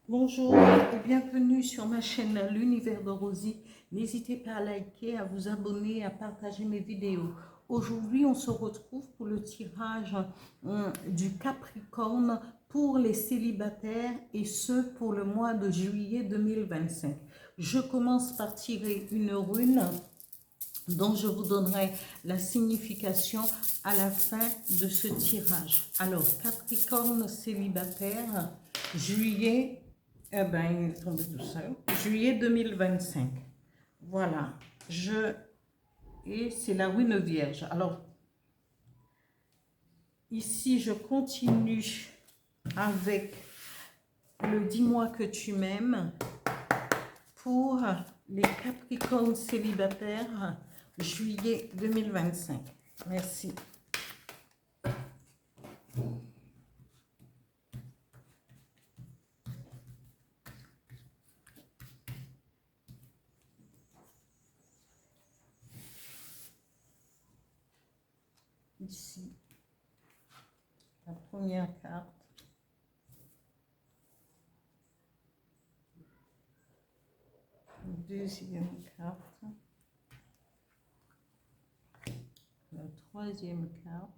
Bonjour et bienvenue sur ma chaîne L'Univers de Rosie. N'hésitez pas à liker, à vous abonner, à partager mes vidéos. Aujourd'hui, on se retrouve pour le tirage du Capricorne pour les célibataires et ce pour le mois de juillet 2025. Je commence par tirer une rune dont je vous donnerai la signification à la fin de ce tirage. Alors, Capricorne célibataire, juillet, il est tombé tout seul, juillet 2025. Voilà, et c'est la rune vierge. Alors, ici, je continue avec le dis-moi que tu m'aimes pour les Capricornes célibataires, juillet 2025. Merci. Ici, la première carte. Deuxième carte. La troisième carte.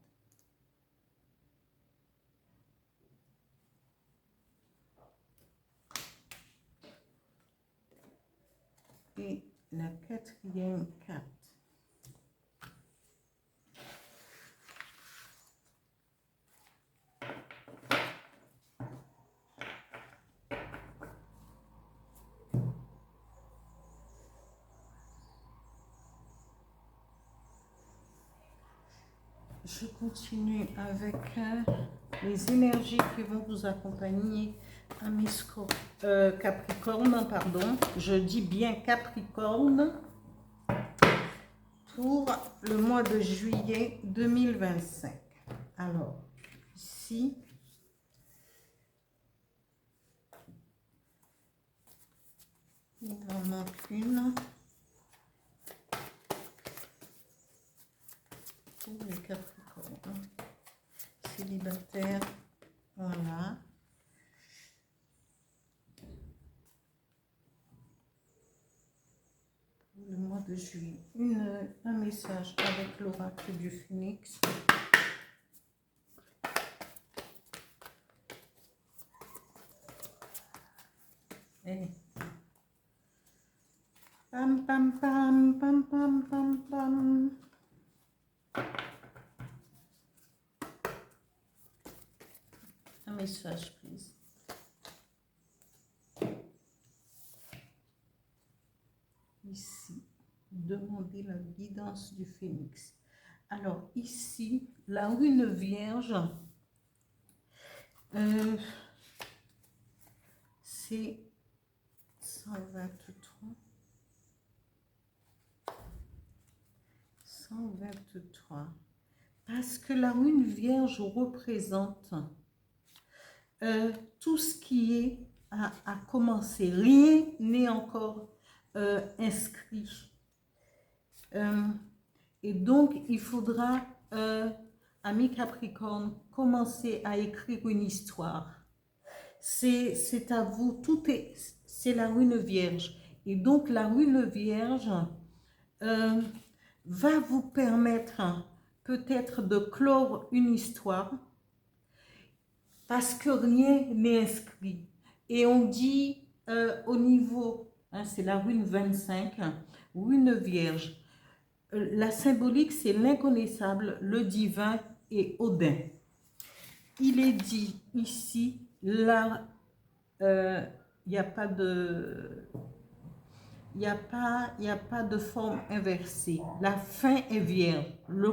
Et la quatrième carte. Je continue avec les énergies qui vont vous accompagner à mes Capricorne, pardon. Je dis bien Capricorne pour le mois de juillet 2025. Alors, ici, il en manque une. Pour les Capricornes célibataires, voilà. Pour le mois de juillet, un message avec l'oracle du Phénix. Et pam pam pam pam pam pam pam. Un message, please. Ici, demandez la guidance du Phénix. Alors ici, la rune vierge, c'est 123. 123. Parce que la rune vierge représente tout ce qui est à commencer. Rien n'est encore inscrit. Et donc, il faudra, amis Capricorne, commencer à écrire une histoire. C'est à vous, c'est la rune vierge. Et donc, la rune vierge va vous permettre peut-être de clore une histoire parce que rien n'est inscrit. Et on dit au niveau, c'est la rune 25, rune vierge. La symbolique, c'est l'inconnaissable, le divin et Odin. Il est dit ici, là, il n'y a pas de... Il n'y a pas de forme inversée. La fin est vierge. Le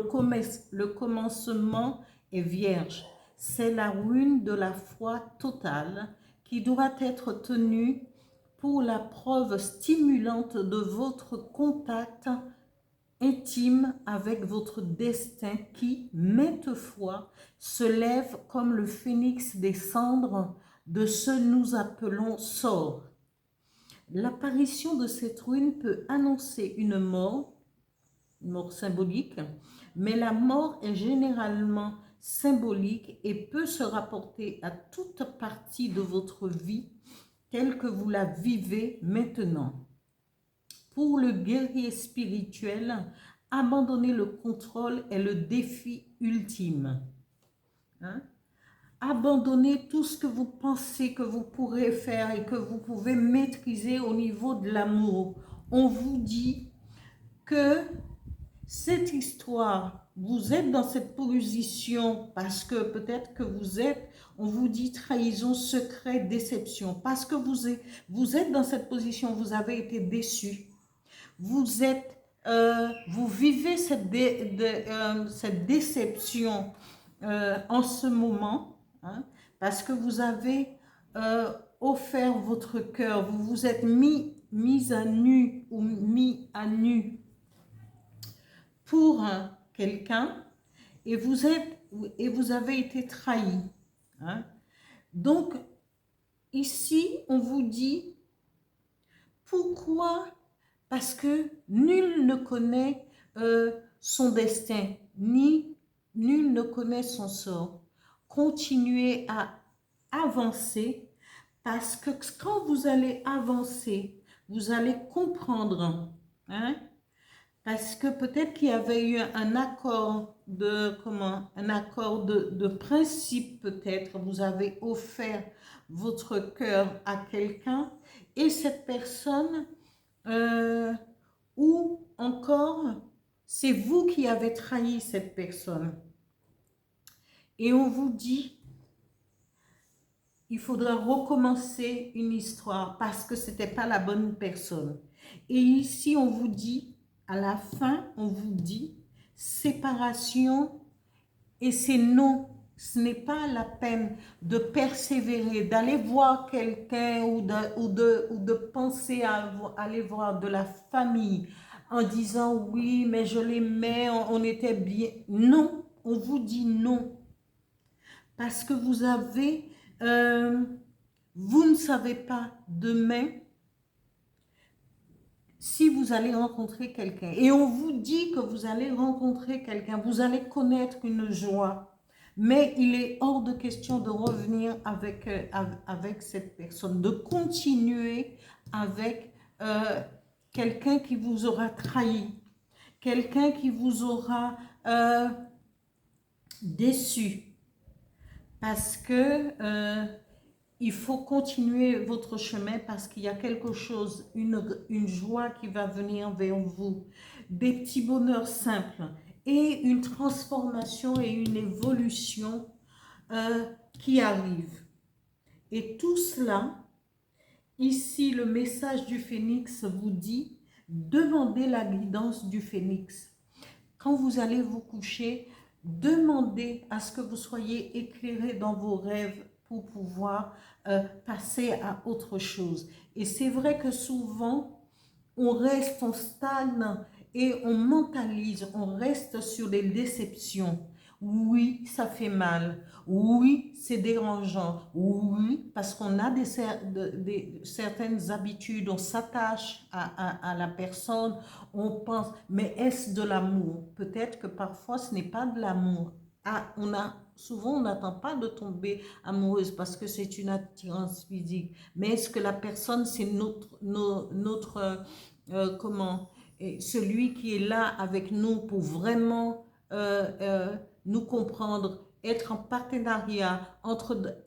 commencement est vierge. C'est la rune de la foi totale qui doit être tenue pour la preuve stimulante de votre contact intime avec votre destin qui, maintes fois, se lève comme le phénix des cendres de ce nous appelons sort. L'apparition de cette rune peut annoncer une mort symbolique, mais la mort est généralement symbolique et peut se rapporter à toute partie de votre vie telle que vous la vivez maintenant. Pour le guerrier spirituel, abandonner le contrôle est le défi ultime. Hein? Abandonnez tout ce que vous pensez que vous pourrez faire et que vous pouvez maîtriser au niveau de l'amour. On vous dit que cette histoire, vous êtes dans cette position parce que peut-être que vous êtes, on vous dit trahison, secret, déception. Parce que vous êtes dans cette position, vous avez été déçu. Vous vivez cette déception en ce moment, hein, parce que vous avez offert votre cœur, vous vous êtes mis à nu ou mis à nu pour quelqu'un et vous avez été trahi. Hein. Donc, ici, on vous dit pourquoi? Parce que nul ne connaît son destin, ni nul ne connaît son sort. Continuez à avancer parce que quand vous allez avancer, vous allez comprendre. Hein? Parce que peut-être qu'il y avait eu un accord de principe peut-être. Vous avez offert votre cœur à quelqu'un et cette personne... ou encore, c'est vous qui avez trahi cette personne. Et on vous dit, il faudra recommencer une histoire parce que ce n'était pas la bonne personne. Et ici, on vous dit, à la fin, on vous dit, séparation et c'est non. Ce n'est pas la peine de persévérer, d'aller voir quelqu'un ou de penser à aller voir de la famille en disant oui, mais je l'aimais, on était bien. Non, on vous dit non. Parce que vous ne savez pas demain si vous allez rencontrer quelqu'un. Et on vous dit que vous allez rencontrer quelqu'un, vous allez connaître une joie. Mais il est hors de question de revenir avec cette personne, de continuer avec quelqu'un qui vous aura trahi, quelqu'un qui vous aura déçu. Parce que il faut continuer votre chemin parce qu'il y a quelque chose, une joie qui va venir vers vous, des petits bonheurs simples et une transformation et une évolution qui arrive. Et tout cela, ici le message du phénix vous dit, demandez la guidance du phénix. Quand vous allez vous coucher, demandez à ce que vous soyez éclairé dans vos rêves pour pouvoir passer à autre chose. Et c'est vrai que souvent, on stagne et on mentalise, on reste sur des déceptions. Oui, ça fait mal. Oui, c'est dérangeant. Oui, parce qu'on a certaines habitudes, on s'attache à la personne, on pense, mais est-ce de l'amour? Peut-être que parfois ce n'est pas de l'amour. Ah, souvent, on n'attend pas de tomber amoureuse parce que c'est une attirance physique. Mais est-ce que la personne, c'est celui qui est là avec nous pour vraiment nous comprendre, être en partenariat,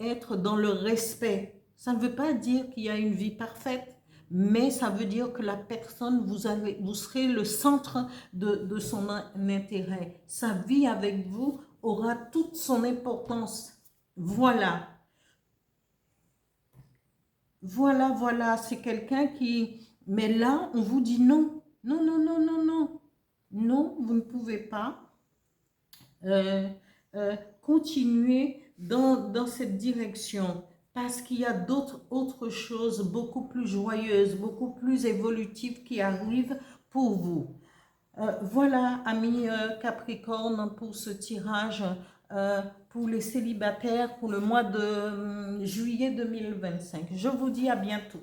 être dans le respect. Ça ne veut pas dire qu'il y a une vie parfaite, mais ça veut dire que la personne, vous serez le centre de son intérêt. Sa vie avec vous aura toute son importance. Voilà. Voilà, c'est quelqu'un qui... Mais là, on vous dit non. Non. Non, vous ne pouvez pas continuer dans cette direction parce qu'il y a autres choses beaucoup plus joyeuses, beaucoup plus évolutives qui arrivent pour vous. Voilà, amis Capricorne, pour ce tirage pour les célibataires pour le mois de juillet 2025. Je vous dis à bientôt.